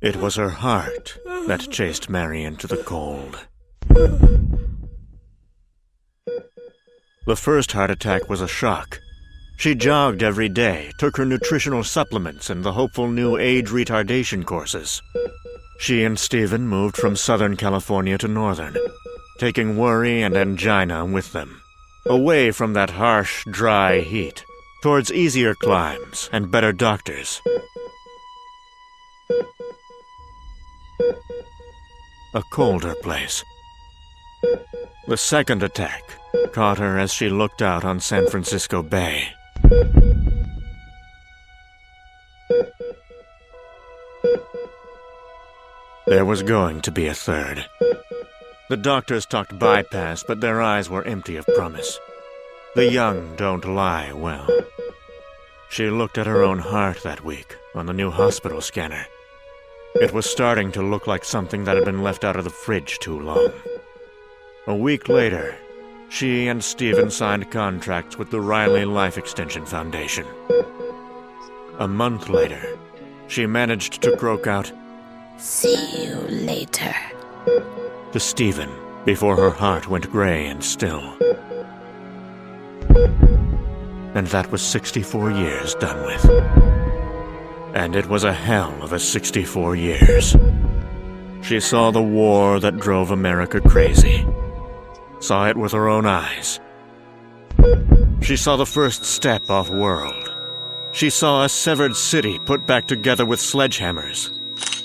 It was her heart that chased Mary into the cold. The first heart attack was a shock. She jogged every day, took her nutritional supplements and the hopeful new age retardation courses. She and Stephen moved from Southern California to Northern, taking worry and angina with them, away from that harsh, dry heat, towards easier climbs and better doctors. A colder place. The second attack caught her as she looked out on San Francisco Bay. There was going to be a third. The doctors talked bypass, but their eyes were empty of promise. The young don't lie well. She looked at her own heart that week on the new hospital scanner. It was starting to look like something that had been left out of the fridge too long. A week later, she and Stephen signed contracts with the Riley Life Extension Foundation. A month later, she managed to croak out, "See you later," to Stephen before her heart went gray and still. And that was 64 years done with. And it was a hell of a 64 years. She saw the war that drove America crazy. Saw it with her own eyes. She saw the first step off-world. She saw a severed city put back together with sledgehammers.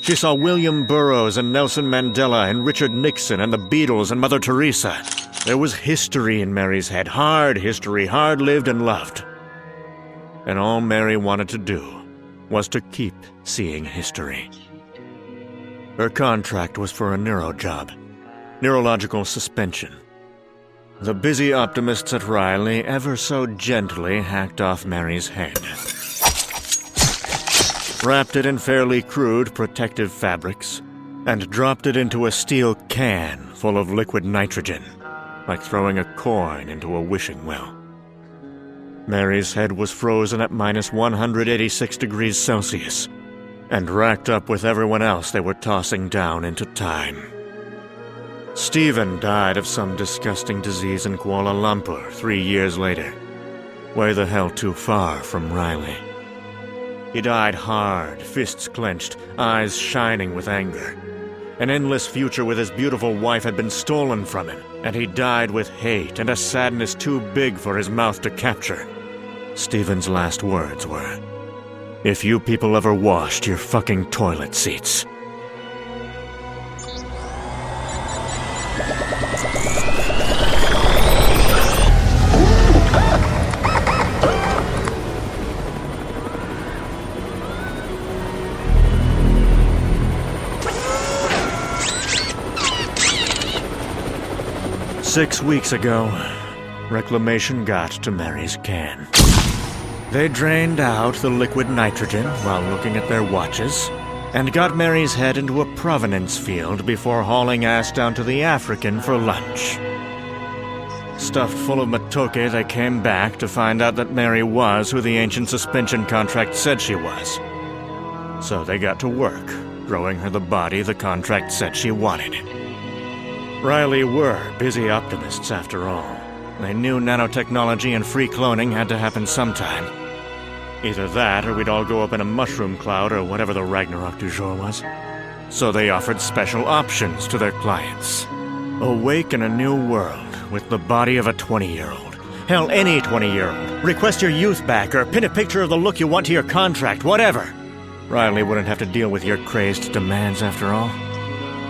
She saw William Burroughs and Nelson Mandela and Richard Nixon and the Beatles and Mother Teresa. There was history in Mary's head, hard history, hard-lived and loved. And all Mary wanted to do was to keep seeing history. Her contract was for a neuro job, neurological suspension. The busy optimists at Riley ever so gently hacked off Mary's head, wrapped it in fairly crude protective fabrics, and dropped it into a steel can full of liquid nitrogen, like throwing a coin into a wishing well. Mary's head was frozen at minus 186 degrees Celsius, and racked up with everyone else they were tossing down into time. Stephen died of some disgusting disease in Kuala Lumpur 3 years later, way the hell too far from Riley. He died hard, fists clenched, eyes shining with anger. An endless future with his beautiful wife had been stolen from him, and he died with hate and a sadness too big for his mouth to capture. Stephen's last words were, "If you people ever washed your fucking toilet seats." "6 weeks ago, reclamation got to Mary's can. They drained out the liquid nitrogen while looking at their watches, and got Mary's head into a provenance field before hauling ass down to the African for lunch. Stuffed full of matoke, they came back to find out that Mary was who the ancient suspension contract said she was. So they got to work, growing her the body the contract said she wanted. Riley were busy optimists after all. They knew nanotechnology and free cloning had to happen sometime. Either that, or we'd all go up in a mushroom cloud, or whatever the Ragnarok du jour was. So they offered special options to their clients. Awake in a new world with the body of a 20-year-old. Hell, any 20-year-old. Request your youth back, or pin a picture of the look you want to your contract, whatever. Riley wouldn't have to deal with your crazed demands after all.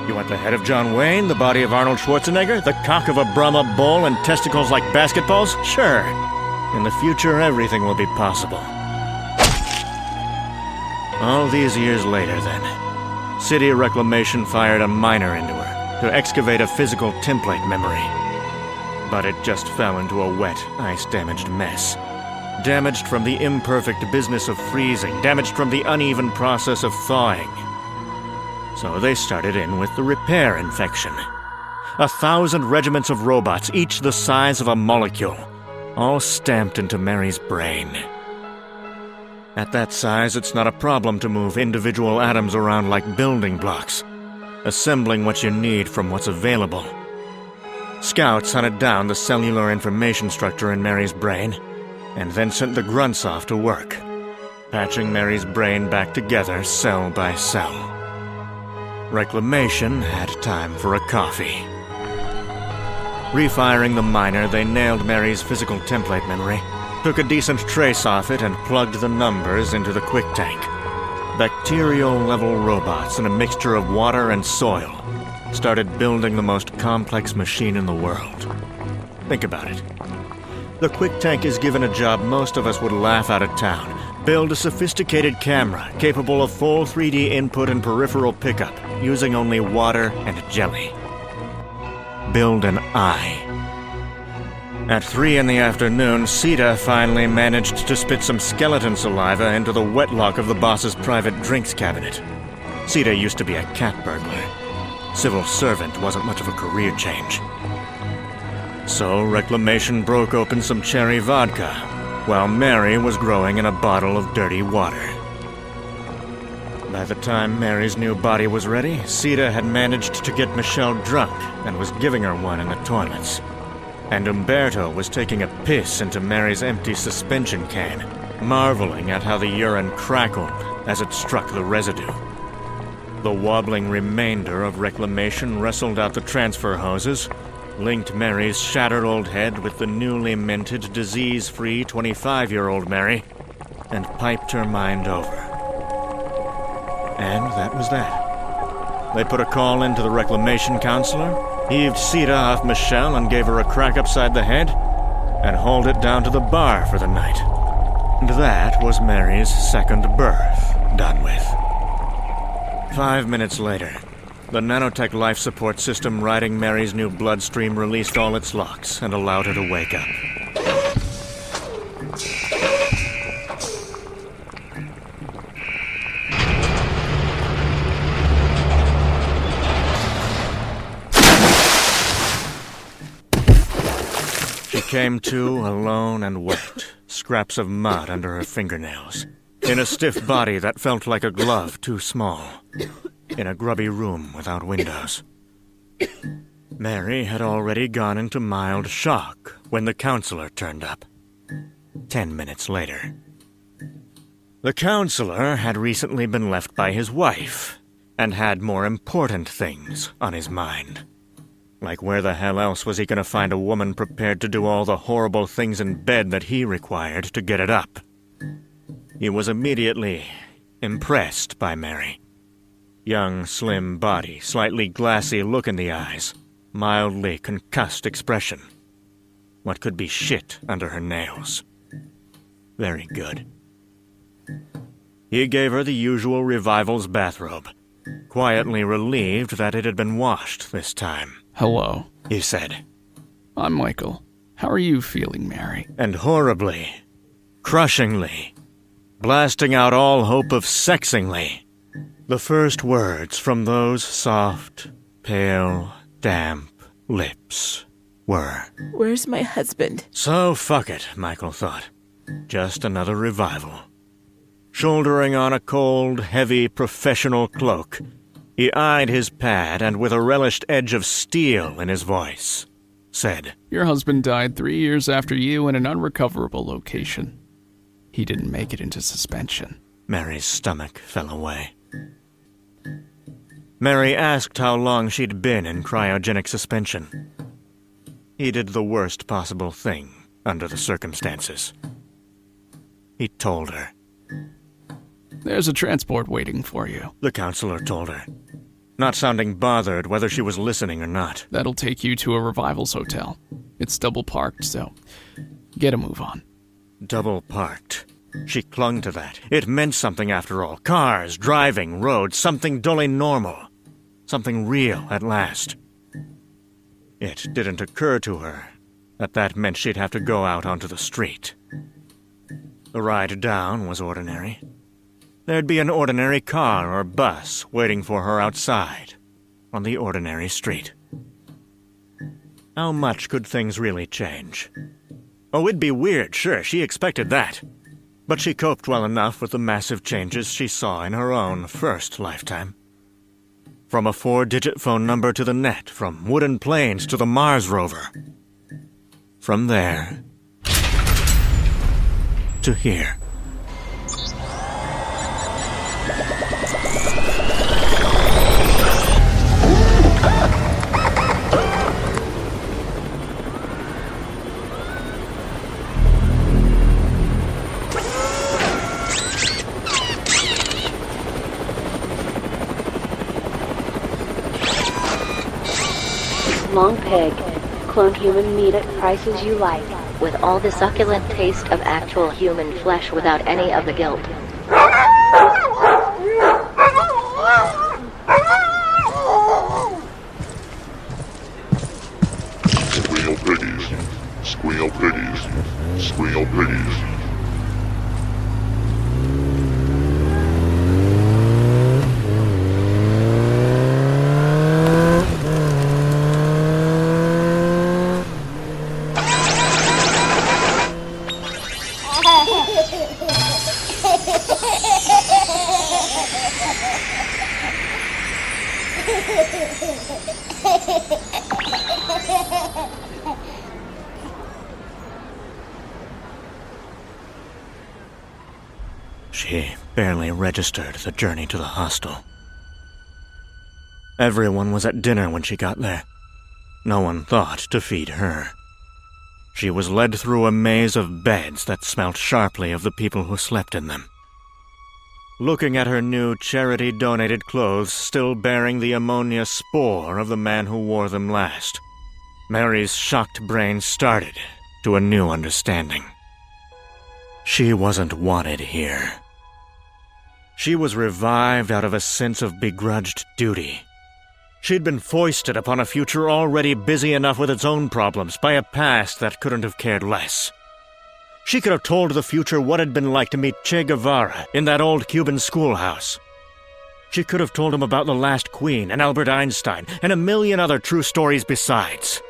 You want the head of John Wayne, the body of Arnold Schwarzenegger, the cock of a Brahma bull, and testicles like basketballs? Sure. In the future, everything will be possible. All these years later, then, City Reclamation fired a miner into her to excavate a physical template memory. But it just fell into a wet, ice-damaged mess. Damaged from the imperfect business of freezing, damaged from the uneven process of thawing. So they started in with the repair infection. 1,000 regiments of robots, each the size of a molecule, all stamped into Mary's brain. At that size, it's not a problem to move individual atoms around like building blocks, assembling what you need from what's available. Scouts hunted down the cellular information structure in Mary's brain, and then sent the grunts off to work, patching Mary's brain back together cell by cell. Reclamation had time for a coffee. Refiring the miner, they nailed Mary's physical template memory, took a decent trace off it, and plugged the numbers into the quick tank. Bacterial-level robots and a mixture of water and soil started building the most complex machine in the world. Think about it. The quick tank is given a job most of us would laugh out of town. Build a sophisticated camera capable of full 3D input and peripheral pickup, using only water and jelly. Build an eye. At 3 in the afternoon, Sita finally managed to spit some skeleton saliva into the wetlock of the boss's private drinks cabinet. Sita used to be a cat burglar. Civil servant wasn't much of a career change. So Reclamation broke open some cherry vodka, while Mary was growing in a bottle of dirty water. By the time Mary's new body was ready, Sita had managed to get Michelle drunk and was giving her one in the toilets. And Umberto was taking a piss into Mary's empty suspension can, marveling at how the urine crackled as it struck the residue. The wobbling remainder of Reclamation wrestled out the transfer hoses, linked Mary's shattered old head with the newly minted, disease-free 25-year-old Mary, and piped her mind over. And that was that. They put a call into the Reclamation counselor, heaved Sita off Michelle and gave her a crack upside the head, and hauled it down to the bar for the night. And that was Mary's second birth done with. 5 minutes later, the nanotech life support system riding Mary's new bloodstream released all its locks and allowed her to wake up. She came to alone and wet, scraps of mud under her fingernails, in a stiff body that felt like a glove too small, in a grubby room without windows. Mary had already gone into mild shock when the counselor turned up. 10 minutes later. The counselor had recently been left by his wife, and had more important things on his mind. Like where the hell else was he going to find a woman prepared to do all the horrible things in bed that he required to get it up? He was immediately impressed by Mary. Young, slim body, slightly glassy look in the eyes, mildly concussed expression. What could be shit under her nails? Very good. He gave her the usual revival's bathrobe, quietly relieved that it had been washed this time. Hello, He said. I'm Michael. How are you feeling, Mary? And horribly, crushingly, blasting out all hope of sexingly, the first words from those soft, pale, damp lips were, Where's my husband? "So fuck it," Michael thought. Just another revival. Shouldering on a cold, heavy, professional cloak, he eyed his pad and, with a relished edge of steel in his voice, said, Your husband died 3 years after you in an unrecoverable location. He didn't make it into suspension. Mary's stomach fell away. Mary asked how long she'd been in cryogenic suspension. He did the worst possible thing under the circumstances. He told her. There's a transport waiting for you. The counselor told her, not sounding bothered whether she was listening or not. That'll take you to a Revivals hotel. It's double parked, so get a move on. Double parked. She clung to that. It meant something after all. Cars, driving, roads, something dully normal. Something real at last. It didn't occur to her that that meant she'd have to go out onto the street. The ride down was ordinary. there'd be an ordinary car or bus waiting for her outside, on the ordinary street. How much could things really change? Oh, it'd be weird, sure, she expected that. But she coped well enough with the massive changes she saw in her own first lifetime. From a 4-digit phone number to the net, from wooden planes to the Mars rover. From there to here. Long pig. Cloned human meat at prices you like. With all the succulent taste of actual human flesh without any of the guilt. Squeal piggies. Squeal piggies. Squeal piggies. She barely registered the journey to the hostel. Everyone was at dinner when she got there. No one thought to feed her. She was led through a maze of beds that smelt sharply of the people who slept in them. Looking at her new charity-donated clothes still bearing the ammonia spore of the man who wore them last, Mary's shocked brain started to a new understanding. She wasn't wanted here. She was revived out of a sense of begrudged duty. She'd been foisted upon a future already busy enough with its own problems by a past that couldn't have cared less. She could have told the future what it'd been like to meet Che Guevara in that old Cuban schoolhouse. She could have told him about the last queen and Albert Einstein and a million other true stories besides.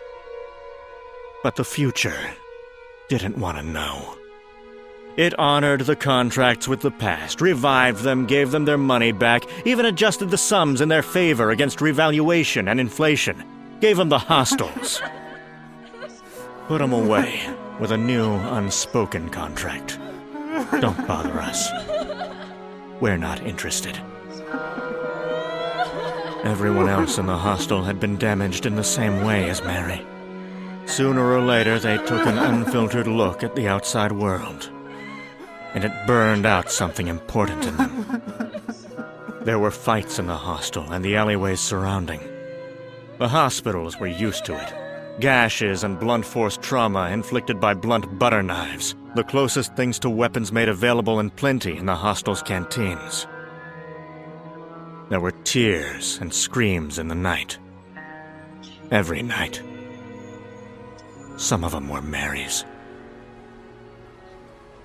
But the future didn't want to know. It honored the contracts with the past, revived them, gave them their money back, even adjusted the sums in their favor against revaluation and inflation, gave them the hostels. Put them away with a new, unspoken contract. Don't bother us. We're not interested. Everyone else in the hostel had been damaged in the same way as Mary. Sooner or later, they took an unfiltered look at the outside world, and it burned out something important in them. There were fights in the hostel and the alleyways surrounding. The hospitals were used to it. Gashes and blunt force trauma inflicted by blunt butter knives, the closest things to weapons made available in plenty in the hostel's canteens. There were tears and screams in the night. Every night. Some of them were Mary's.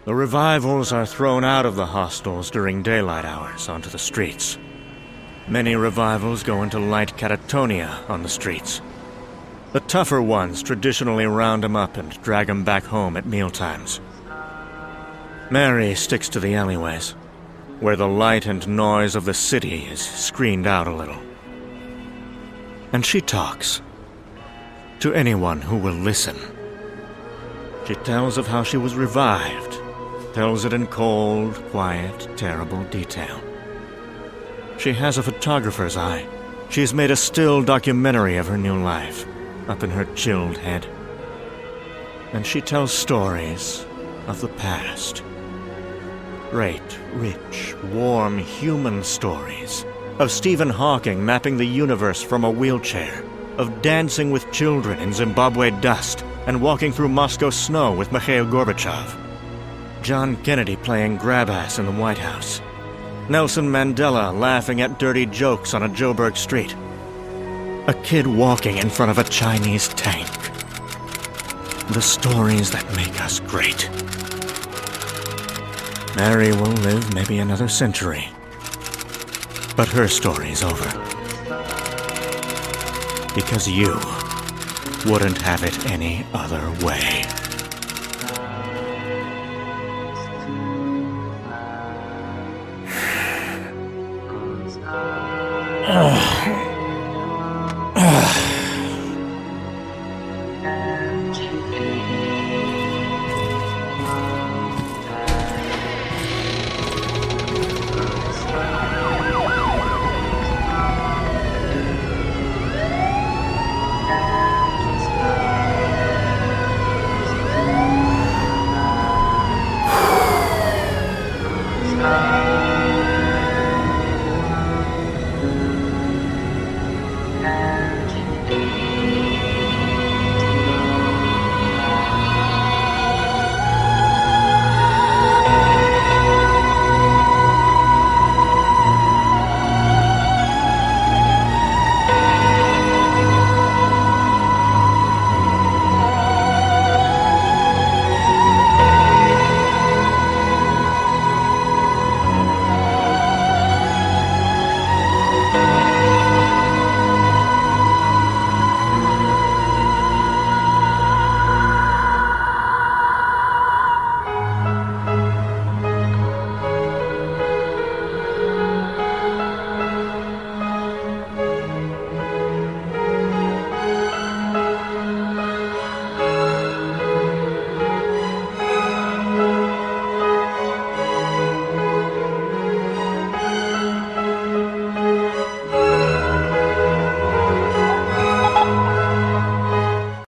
The revivals are thrown out of the hostels during daylight hours onto the streets. Many revivals go into light catatonia on the streets. The tougher ones traditionally round 'em up and drag 'em back home at mealtimes. Mary sticks to the alleyways, where the light and noise of the city is screened out a little. And she talks to anyone who will listen. She tells of how she was revived, tells it in cold, quiet, terrible detail. She has a photographer's eye. She's made a still documentary of her new life, up in her chilled head. And she tells stories of the past. Great, rich, warm, human stories. Of Stephen Hawking mapping the universe from a wheelchair. Of dancing with children in Zimbabwe dust and walking through Moscow snow with Mikhail Gorbachev. John Kennedy playing grab-ass in the White House. Nelson Mandela laughing at dirty jokes on a Joburg street. A kid walking in front of a Chinese tank. The stories that make us great. Mary will live maybe another century. But her story's over. Because you wouldn't have it any other way. Ugh.